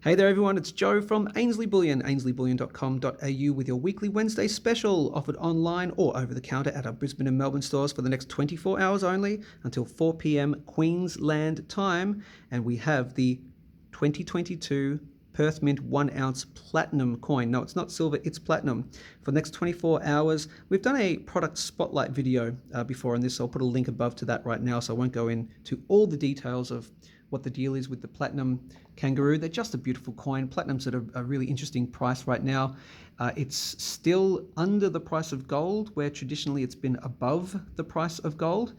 Hey there everyone, it's Joe from Ainslie Bullion, ainslieBullion.com.au with your weekly Wednesday special offered online or over the counter at our Brisbane and Melbourne stores for the next 24 hours only until 4 p.m. Queensland time. And we have the 2022 Perth Mint 1 ounce platinum coin. No, it's not silver, it's platinum. For the next 24 hours, we've done a product spotlight video before on this, so I'll put a link above to that right now, so I won't go into all the details of what the deal is with the platinum Kangaroo. They're just a beautiful coin. Platinum's at a really interesting price right now. It's still under the price of gold, where traditionally it's been above the price of gold.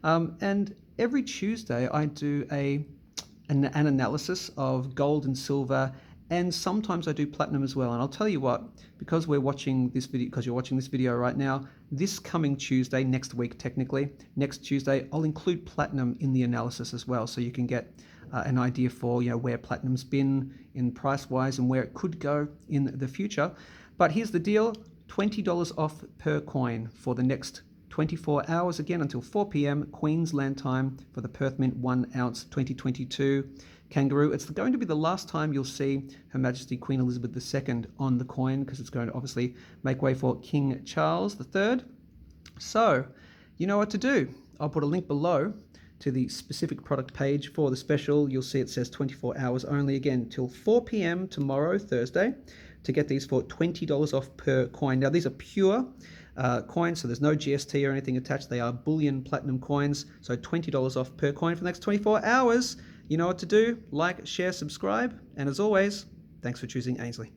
And every Tuesday I do an analysis of gold and silver, and sometimes I do platinum as well. And I'll tell you what, because you're watching this video right now, this coming Tuesday, next week technically, next Tuesday, I'll include platinum in the analysis as well, so you can get an idea for where platinum's been in price wise and where it could go in the future. But here's the deal: $20 off per coin for the next 24 hours, again until 4 p.m. Queensland time, for the Perth Mint 1 ounce 2022 Kangaroo. It's going to be the last time you'll see Her Majesty Queen Elizabeth II on the coin, because it's going to obviously make way for King Charles III. So you know what to do. I'll put a link below to the specific product page for the special. You'll see it says 24 hours only, again till 4 p.m. tomorrow, Thursday, to get these for $20 off per coin. Now these are pure coins, so there's no GST or anything attached. They are bullion platinum coins, so $20 off per coin for the next 24 hours. You know what to do. Like, share, subscribe, and as always, thanks for choosing Ainslie.